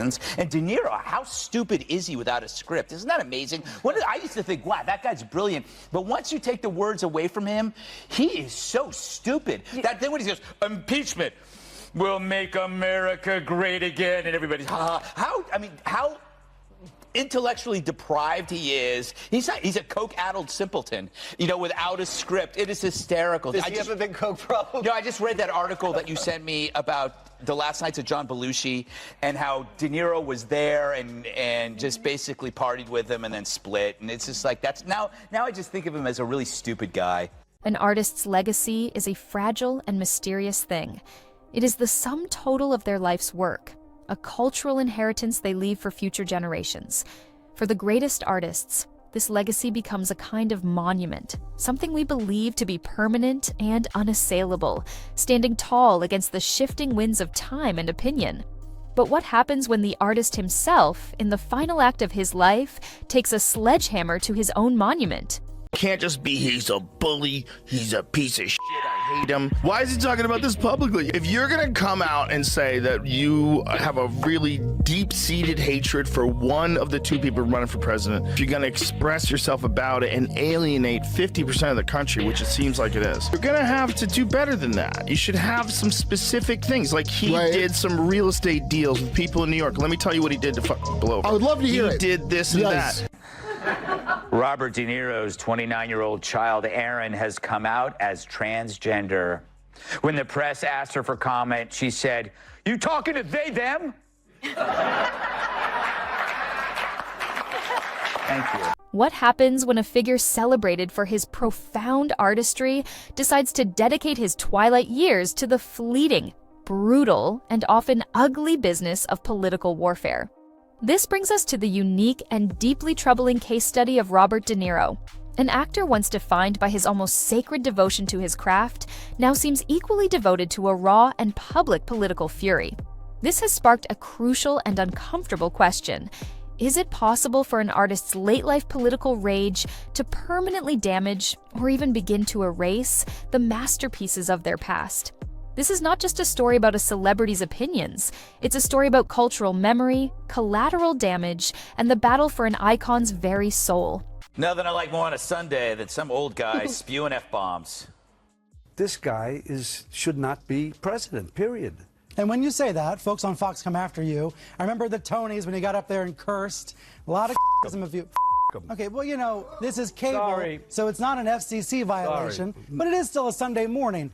And De Niro, how stupid is he without a script? Isn't that amazing? I used to think, wow, that guy's brilliant. But once you take the words away from him, he is so stupid. That then when he goes, impeachment will make America great again, and everybody's, how intellectually deprived he is. He's a coke-addled simpleton, without a script. It is hysterical. Does he have a big coke problem? I just read that article that you sent me about the last nights of John Belushi and how De Niro was there and just basically partied with him and then split. And it's just like, now I just think of him as a really stupid guy. An artist's legacy is a fragile and mysterious thing. It is the sum total of their life's work, a cultural inheritance they leave for future generations. For the greatest artists, this legacy becomes a kind of monument, something we believe to be permanent and unassailable, standing tall against the shifting winds of time and opinion. But what happens when the artist himself, in the final act of his life, takes a sledgehammer to his own monument? Can't just be he's a bully, he's a piece of shit, I hate him. Why is he talking about this publicly? If you're gonna come out and say that you have a really deep-seated hatred for one of the two people running for president, if you're gonna express yourself about it and alienate 50% of the country, which it seems like it is, you're gonna have to do better than that. You should have some specific things, like he did some real estate deals with people in New York. Let me tell you what he did to fucking blow. I would love to hear it. He did this and that. Robert De Niro's 29-year-old child, Aaron, has come out as transgender. When the press asked her for comment, she said, "You talking to they, them?" Thank you. What happens when a figure celebrated for his profound artistry decides to dedicate his twilight years to the fleeting, brutal, and often ugly business of political warfare? This brings us to the unique and deeply troubling case study of Robert De Niro. An actor once defined by his almost sacred devotion to his craft now seems equally devoted to a raw and public political fury. This has sparked a crucial and uncomfortable question. Is it possible for an artist's late-life political rage to permanently damage or even begin to erase the masterpieces of their past? This is not just a story about a celebrity's opinions. It's a story about cultural memory, collateral damage, and the battle for an icon's very soul. Nothing I like more on a Sunday than some old guy spewing F-bombs. This guy should not be president, period. And when you say that, folks on Fox come after you. I remember the Tonys when he got up there and cursed. A lot of if you. Okay, well, this is cable, so it's not an FCC violation, but it is still a Sunday morning.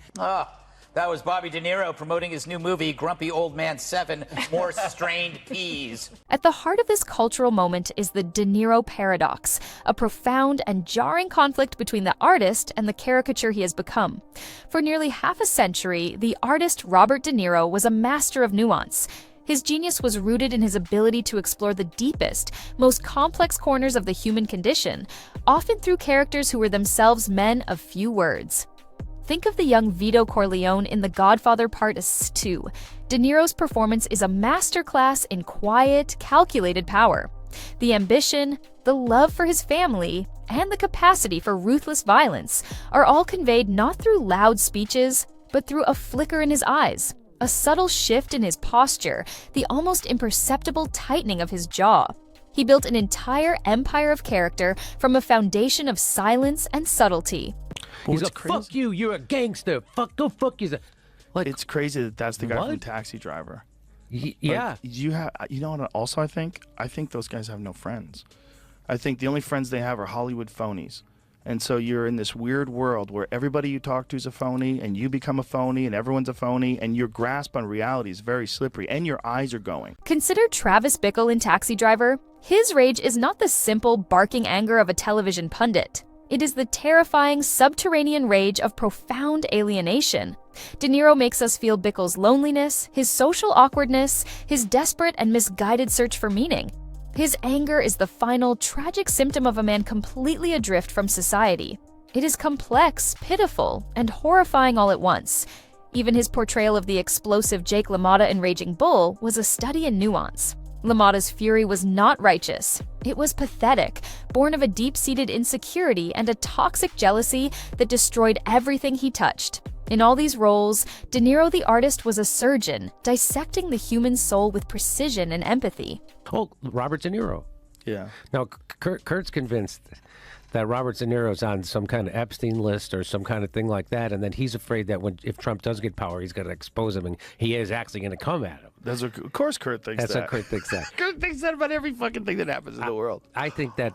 That was Bobby De Niro promoting his new movie, Grumpy Old Man 7, More Strained Peas. At the heart of this cultural moment is the De Niro paradox, a profound and jarring conflict between the artist and the caricature he has become. For nearly half a century, the artist Robert De Niro was a master of nuance. His genius was rooted in his ability to explore the deepest, most complex corners of the human condition, often through characters who were themselves men of few words. Think of the young Vito Corleone in The Godfather Part 2. De Niro's performance is a masterclass in quiet, calculated power. The ambition, the love for his family, and the capacity for ruthless violence are all conveyed not through loud speeches, but through a flicker in his eyes, a subtle shift in his posture, the almost imperceptible tightening of his jaw. He built an entire empire of character from a foundation of silence and subtlety. He's like, fuck you, you're a gangster. Go fuck you. Like, it's crazy that that's the guy from Taxi Driver. Yeah. You know what also I think? I think those guys have no friends. I think the only friends they have are Hollywood phonies. And so you're in this weird world where everybody you talk to is a phony, and you become a phony, and everyone's a phony, and your grasp on reality is very slippery, and your eyes are going. Consider Travis Bickle in Taxi Driver. His rage is not the simple, barking anger of a television pundit. It is the terrifying, subterranean rage of profound alienation. De Niro makes us feel Bickle's loneliness, his social awkwardness, his desperate and misguided search for meaning. His anger is the final, tragic symptom of a man completely adrift from society. It is complex, pitiful, and horrifying all at once. Even his portrayal of the explosive Jake LaMotta in Raging Bull was a study in nuance. LaMotta's fury was not righteous. It was pathetic, born of a deep-seated insecurity and a toxic jealousy that destroyed everything he touched. In all these roles, De Niro the artist was a surgeon, dissecting the human soul with precision and empathy. Oh, Robert De Niro. Yeah. Now, Kurt's convinced that Robert De Niro's on some kind of Epstein list or some kind of thing like that, and then he's afraid that if Trump does get power, he's going to expose him, and he is actually going to come at him. Of course Kurt thinks That's that. what Kurt thinks that. Kurt thinks that about every fucking thing that happens in the world. I think that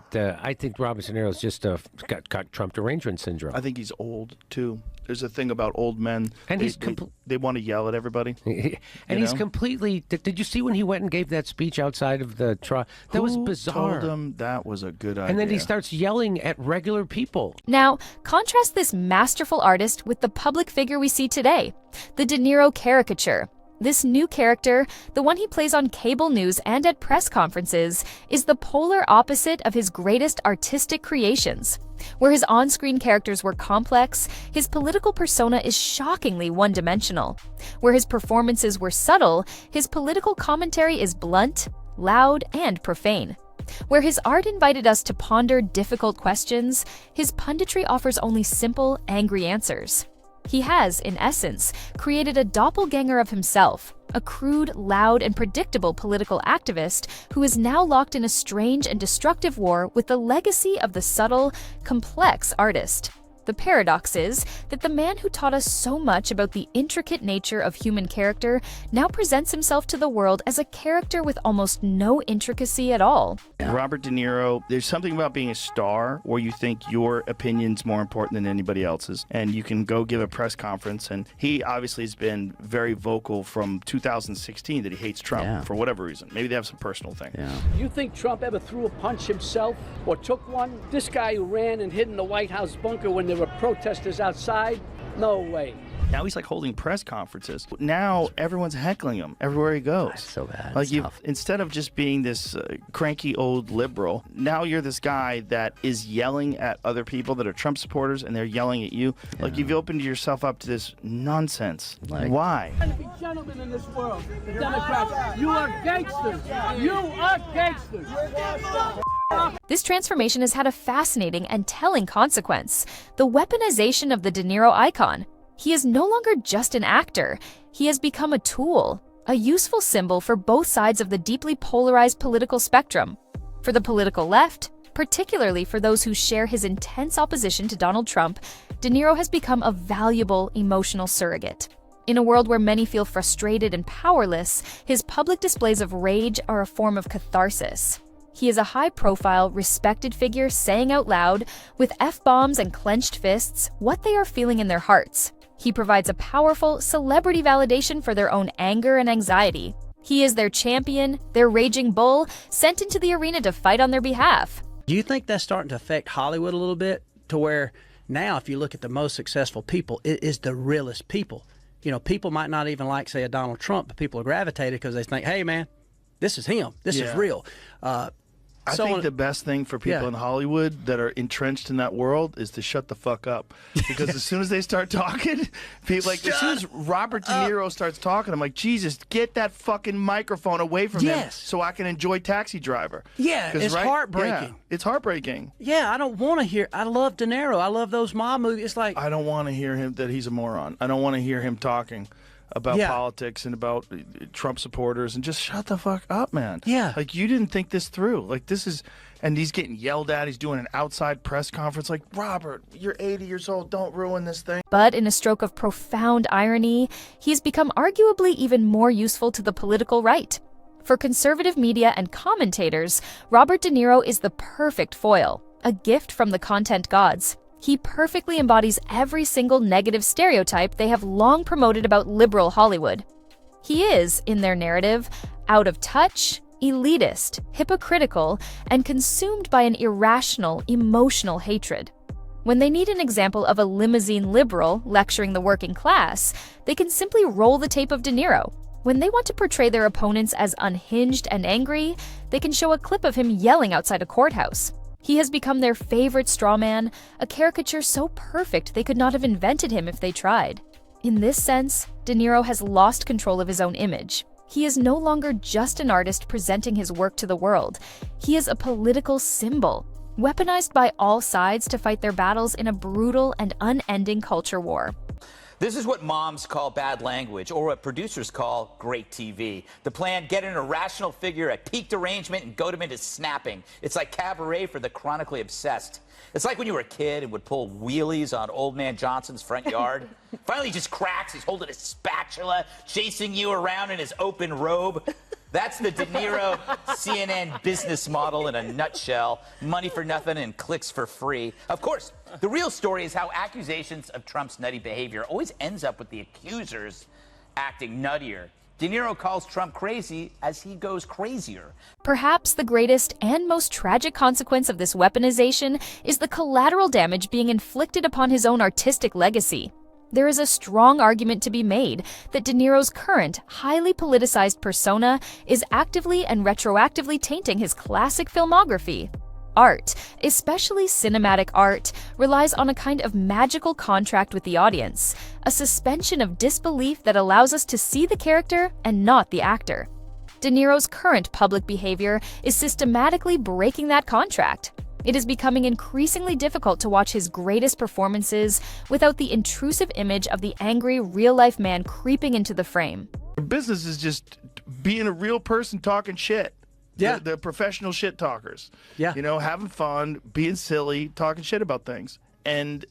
Robert De Niro's just got Trump derangement syndrome. I think he's old, too. There's a thing about old men. And they want to yell at everybody. And he's completely... Did you see when he went and gave that speech outside of the trial? That was bizarre. Who told him that was a good idea? And then he starts yelling at regular people. Now, contrast this masterful artist with the public figure we see today, the De Niro caricature. This new character, the one he plays on cable news and at press conferences, is the polar opposite of his greatest artistic creations. Where his on-screen characters were complex, his political persona is shockingly one-dimensional. Where his performances were subtle, his political commentary is blunt, loud, and profane. Where his art invited us to ponder difficult questions, his punditry offers only simple, angry answers. He has, in essence, created a doppelganger of himself, a crude, loud, and predictable political activist who is now locked in a strange and destructive war with the legacy of the subtle, complex artist. The paradox is that the man who taught us so much about the intricate nature of human character now presents himself to the world as a character with almost no intricacy at all. Robert De Niro, there's something about being a star where you think your opinion's more important than anybody else's, and you can go give a press conference, and he obviously has been very vocal from 2016 that he hates Trump for whatever reason. Maybe they have some personal thing. You think Trump ever threw a punch himself or took one? This guy who ran and hid in the White House bunker when there were protesters outside? No way. Now he's like holding press conferences. Now everyone's heckling him everywhere he goes. That's so bad. Like instead of just being this cranky old liberal, now you're this guy that is yelling at other people that are Trump supporters, and they're yelling at you. Like you've opened yourself up to this nonsense. Why? Be gentlemen in this world. The Democrats, you are gangsters. You are gangsters. This transformation has had a fascinating and telling consequence: the weaponization of the De Niro icon. He is no longer just an actor. He has become a tool, a useful symbol for both sides of the deeply polarized political spectrum. For the political left, particularly for those who share his intense opposition to Donald Trump, De Niro has become a valuable emotional surrogate. In a world where many feel frustrated and powerless, his public displays of rage are a form of catharsis. He is a high-profile, respected figure saying out loud, with F-bombs and clenched fists, what they are feeling in their hearts. He provides a powerful celebrity validation for their own anger and anxiety. He is their champion, their raging bull, sent into the arena to fight on their behalf. Do you think that's starting to affect Hollywood a little bit, to where now if you look at the most successful people, it is the realest people? You know, people might not even like, say, a Donald Trump, but people are gravitated because they think, hey, man, this is him. This is real. I think the best thing for people in Hollywood that are entrenched in that world is to shut the fuck up. Because as soon as they start talking, people as soon as Robert De Niro starts talking, I'm like, Jesus, get that fucking microphone away from him so I can enjoy Taxi Driver. Yeah, it's heartbreaking. Yeah, it's heartbreaking. Yeah, I don't want to hear. I love De Niro. I love those mob movies. It's like I don't want to hear him that he's a moron. I don't want to hear him talking about politics and about Trump supporters, and just shut the fuck up, man. Yeah. Like, you didn't think this through. Like, this is, and he's getting yelled at. He's doing an outside press conference. Like, Robert, you're 80 years old. Don't ruin this thing. But in a stroke of profound irony, he's become arguably even more useful to the political right. For conservative media and commentators, Robert De Niro is the perfect foil, a gift from the content gods. He perfectly embodies every single negative stereotype they have long promoted about liberal Hollywood. He is, in their narrative, out of touch, elitist, hypocritical, and consumed by an irrational, emotional hatred. When they need an example of a limousine liberal lecturing the working class, they can simply roll the tape of De Niro. When they want to portray their opponents as unhinged and angry, they can show a clip of him yelling outside a courthouse. He has become their favorite strawman, a caricature so perfect they could not have invented him if they tried. In this sense, De Niro has lost control of his own image. He is no longer just an artist presenting his work to the world. He is a political symbol, weaponized by all sides to fight their battles in a brutal and unending culture war. This is what moms call bad language, or what producers call great TV. The plan, get an irrational figure at peak derangement and goad him into snapping. It's like cabaret for the chronically obsessed. It's like when you were a kid and would pull wheelies on Old Man Johnson's front yard. Finally, he just cracks. He's holding a spatula, chasing you around in his open robe. That's the De Niro CNN business model in a nutshell. Money for nothing and clicks for free. Of course, the real story is how accusations of Trump's nutty behavior always ends up with the accusers acting nuttier. De Niro calls Trump crazy as he goes crazier. Perhaps the greatest and most tragic consequence of this weaponization is the collateral damage being inflicted upon his own artistic legacy. There is a strong argument to be made that De Niro's current, highly politicized persona is actively and retroactively tainting his classic filmography. Art, especially cinematic art, relies on a kind of magical contract with the audience, a suspension of disbelief that allows us to see the character and not the actor. De Niro's current public behavior is systematically breaking that contract. It is becoming increasingly difficult to watch his greatest performances without the intrusive image of the angry, real-life man creeping into the frame. Business is just being a real person talking shit. Yeah. The professional shit talkers. Yeah. You know, having fun, being silly, talking shit about things. And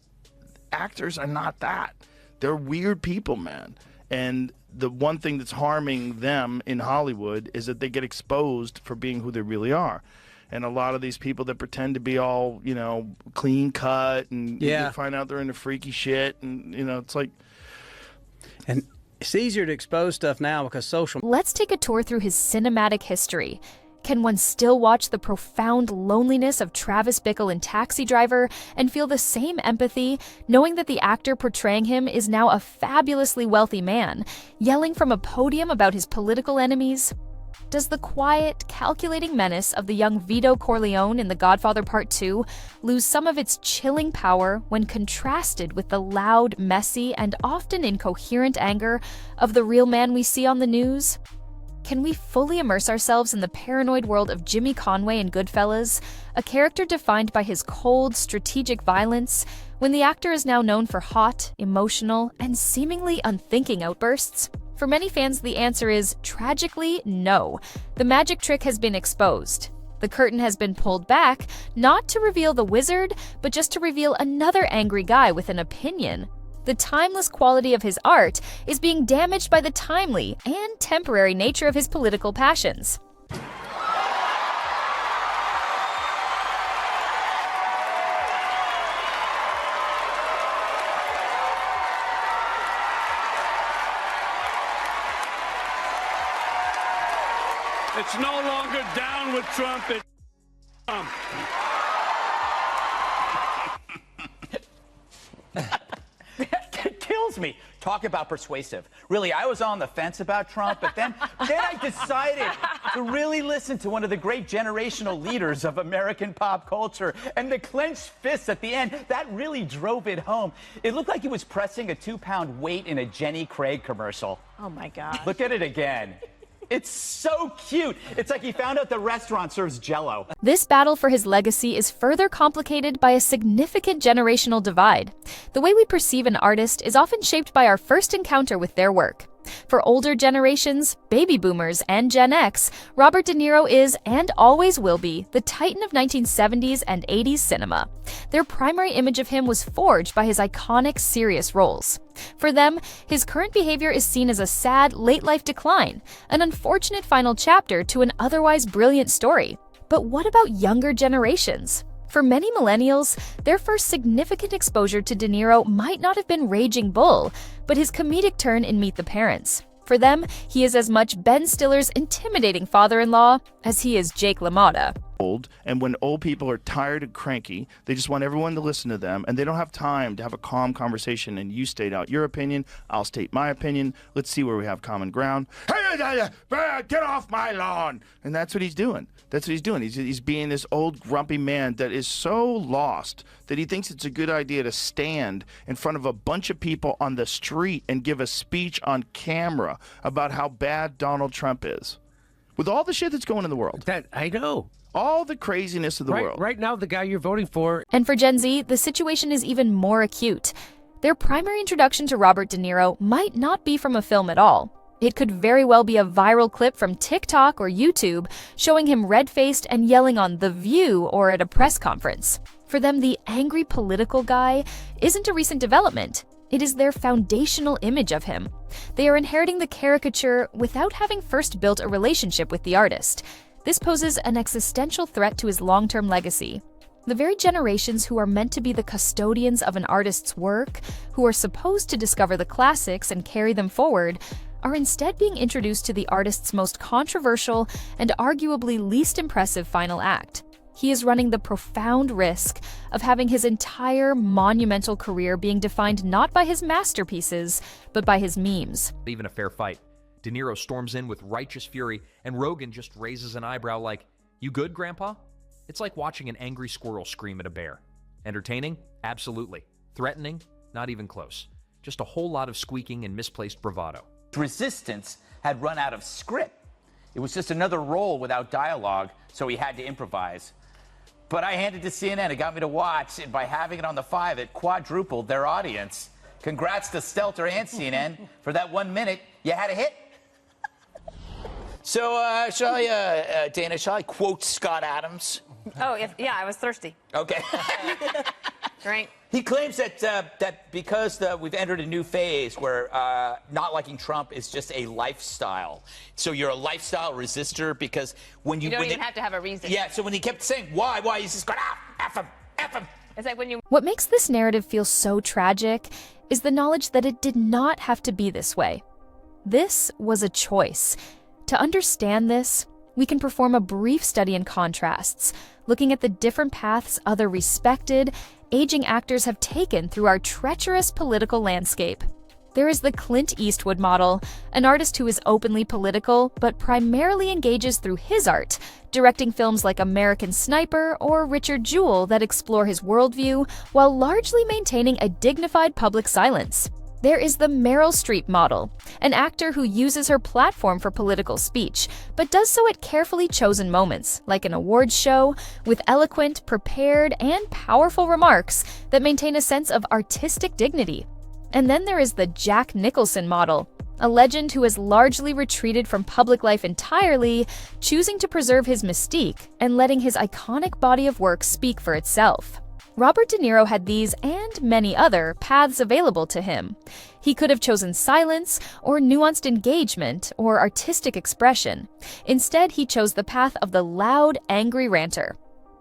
actors are not that. They're weird people, man. And the one thing that's harming them in Hollywood is that they get exposed for being who they really are. And a lot of these people that pretend to be all, you know, clean cut and you find out they're into freaky shit. And, you know, it's like. And it's easier to expose stuff now because social. Let's take a tour through his cinematic history. Can one still watch the profound loneliness of Travis Bickle in Taxi Driver and feel the same empathy, knowing that the actor portraying him is now a fabulously wealthy man, yelling from a podium about his political enemies? Does the quiet, calculating menace of the young Vito Corleone in The Godfather Part 2 lose some of its chilling power when contrasted with the loud, messy, and often incoherent anger of the real man we see on the news? Can we fully immerse ourselves in the paranoid world of Jimmy Conway in Goodfellas, a character defined by his cold, strategic violence, when the actor is now known for hot, emotional, and seemingly unthinking outbursts? For many fans, the answer is, tragically, no. The magic trick has been exposed. The curtain has been pulled back, not to reveal the wizard, but just to reveal another angry guy with an opinion. The timeless quality of his art is being damaged by the timely and temporary nature of his political passions. It's no longer down with Trump, it's Trump. It kills me. Talk about persuasive. Really, I was on the fence about Trump, but then I decided to really listen to one of the great generational leaders of American pop culture. And the clenched fists at the end, that really drove it home. It looked like he was pressing a 2-pound weight in a Jenny Craig commercial. Oh, my God. Look at it again. It's so cute. It's like he found out the restaurant serves Jell-O. This battle for his legacy is further complicated by a significant generational divide. The way we perceive an artist is often shaped by our first encounter with their work. For older generations, baby boomers and Gen X, Robert De Niro is, and always will be, the titan of 1970s and 80s cinema. Their primary image of him was forged by his iconic serious roles. For them, his current behavior is seen as a sad, late-life decline, an unfortunate final chapter to an otherwise brilliant story. But what about younger generations? For many millennials, their first significant exposure to De Niro might not have been Raging Bull, but his comedic turn in Meet the Parents. For them, he is as much Ben Stiller's intimidating father-in-law as he is Jake LaMotta. And when old people are tired and cranky, they just want everyone to listen to them, and they don't have time to have a calm conversation. And you state out your opinion, I'll state my opinion. Let's see where we have common ground. Get off my lawn! And that's what he's doing. That's what he's doing. He's being this old grumpy man that is so lost that he thinks it's a good idea to stand in front of a bunch of people on the street and give a speech on camera about how bad Donald Trump is. With all the shit that's going in the world. That I know. All the craziness of the world. Right now, the guy you're voting for. And for Gen Z, the situation is even more acute. Their primary introduction to Robert De Niro might not be from a film at all. It could very well be a viral clip from TikTok or YouTube showing him red-faced and yelling on The View or at a press conference. For them, the angry political guy isn't a recent development. It is their foundational image of him. They are inheriting the caricature without having first built a relationship with the artist. This poses an existential threat to his long-term legacy. The very generations who are meant to be the custodians of an artist's work, who are supposed to discover the classics and carry them forward, are instead being introduced to the artist's most controversial and arguably least impressive final act. He is running the profound risk of having his entire monumental career being defined not by his masterpieces, but by his memes. Even a fair fight. De Niro storms in with righteous fury, and Rogan just raises an eyebrow like, "You good, Grandpa?" It's like watching an angry squirrel scream at a bear. Entertaining? Absolutely. Threatening? Not even close. Just a whole lot of squeaking and misplaced bravado. Resistance had run out of script. It was just another role without dialogue, so he had to improvise. But I handed to CNN. It got me to watch, and by having it on the 5, it quadrupled their audience. Congrats to Stelter and CNN for that 1 minute. You had a hit. So, Dana, shall I quote Scott Adams? Oh, yeah, I was thirsty. Okay. Drink. He claims that because we've entered a new phase where not liking Trump is just a lifestyle. So you're a lifestyle resistor because when you don't even have to have a reason. Yeah. So when he kept saying why, he's just going F him. It's like when you. What makes this narrative feel so tragic is the knowledge that it did not have to be this way. This was a choice. To understand this, we can perform a brief study in contrasts, looking at the different paths other respected, aging actors have taken through our treacherous political landscape. There is the Clint Eastwood model, an artist who is openly political but primarily engages through his art, directing films like American Sniper or Richard Jewell that explore his worldview while largely maintaining a dignified public silence. There is the Meryl Streep model, an actor who uses her platform for political speech, but does so at carefully chosen moments, like an awards show, with eloquent, prepared, and powerful remarks that maintain a sense of artistic dignity. And then there is the Jack Nicholson model, a legend who has largely retreated from public life entirely, choosing to preserve his mystique and letting his iconic body of work speak for itself. Robert De Niro had these and many other paths available to him. He could have chosen silence, or nuanced engagement, or artistic expression. Instead, he chose the path of the loud, angry ranter.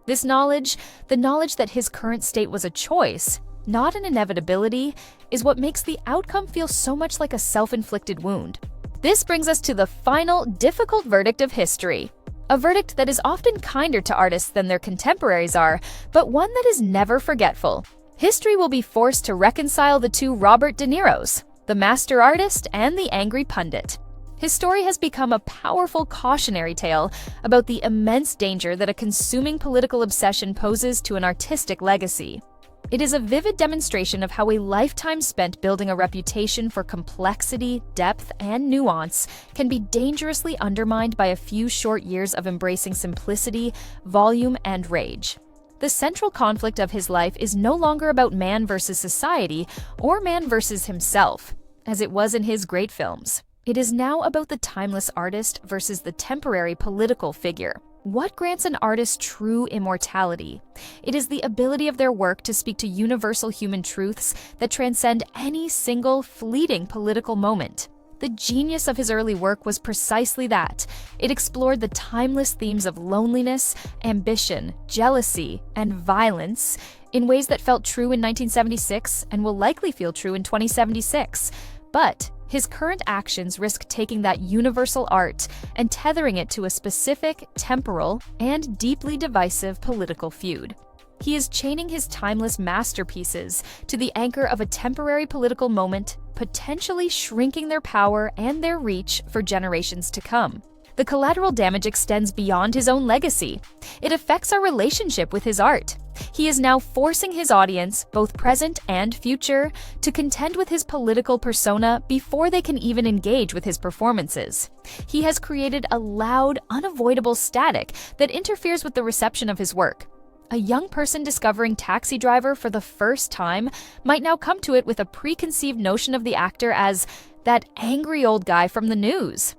This knowledge, the knowledge that his current state was a choice, not an inevitability, is what makes the outcome feel so much like a self-inflicted wound. This brings us to the final, difficult verdict of history. A verdict that is often kinder to artists than their contemporaries are, but one that is never forgetful. History will be forced to reconcile the two Robert De Niros, the master artist and the angry pundit. His story has become a powerful cautionary tale about the immense danger that a consuming political obsession poses to an artistic legacy. It is a vivid demonstration of how a lifetime spent building a reputation for complexity, depth, and nuance can be dangerously undermined by a few short years of embracing simplicity, volume, and rage. The central conflict of his life is no longer about man versus society or man versus himself, as it was in his great films. It is now about the timeless artist versus the temporary political figure. What grants an artist true immortality? It is the ability of their work to speak to universal human truths that transcend any single fleeting political moment. The genius of his early work was precisely that. It explored the timeless themes of loneliness, ambition, jealousy, and violence in ways that felt true in 1976 and will likely feel true in 2076. But his current actions risk taking that universal art and tethering it to a specific, temporal, and deeply divisive political feud. He is chaining his timeless masterpieces to the anchor of a temporary political moment, potentially shrinking their power and their reach for generations to come. The collateral damage extends beyond his own legacy. It affects our relationship with his art. He is now forcing his audience, both present and future, to contend with his political persona before they can even engage with his performances. He has created a loud, unavoidable static that interferes with the reception of his work. A young person discovering Taxi Driver for the first time might now come to it with a preconceived notion of the actor as that angry old guy from the news.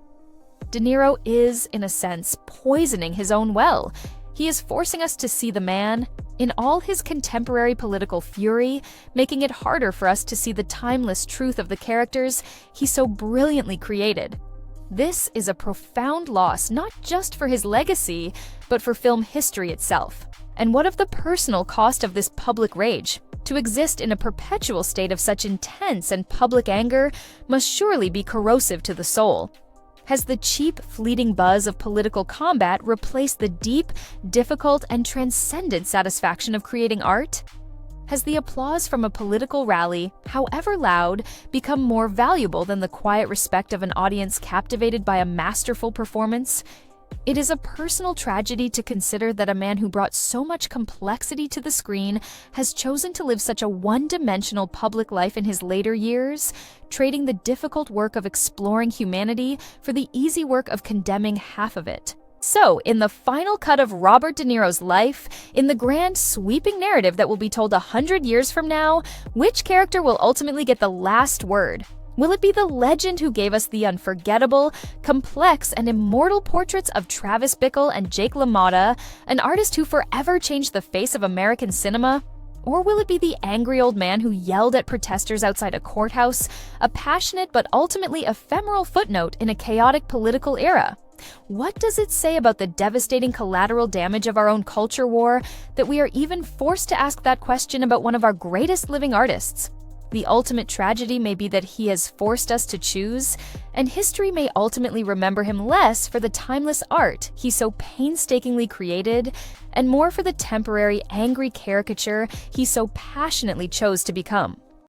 De Niro is, in a sense, poisoning his own well. He is forcing us to see the man in all his contemporary political fury, making it harder for us to see the timeless truth of the characters he so brilliantly created. This is a profound loss, not just for his legacy, but for film history itself. And what of the personal cost of this public rage? To exist in a perpetual state of such intense and public anger must surely be corrosive to the soul. Has the cheap, fleeting buzz of political combat replaced the deep, difficult, and transcendent satisfaction of creating art? Has the applause from a political rally, however loud, become more valuable than the quiet respect of an audience captivated by a masterful performance? It is a personal tragedy to consider that a man who brought so much complexity to the screen has chosen to live such a one-dimensional public life in his later years, trading the difficult work of exploring humanity for the easy work of condemning half of it. So, in the final cut of Robert De Niro's life, in the grand sweeping narrative that will be told 100 years from now, which character will ultimately get the last word? Will it be the legend who gave us the unforgettable, complex, and immortal portraits of Travis Bickle and Jake LaMotta, an artist who forever changed the face of American cinema? Or will it be the angry old man who yelled at protesters outside a courthouse, a passionate but ultimately ephemeral footnote in a chaotic political era? What does it say about the devastating collateral damage of our own culture war that we are even forced to ask that question about one of our greatest living artists? The ultimate tragedy may be that he has forced us to choose, and history may ultimately remember him less for the timeless art he so painstakingly created, and more for the temporary, angry caricature he so passionately chose to become.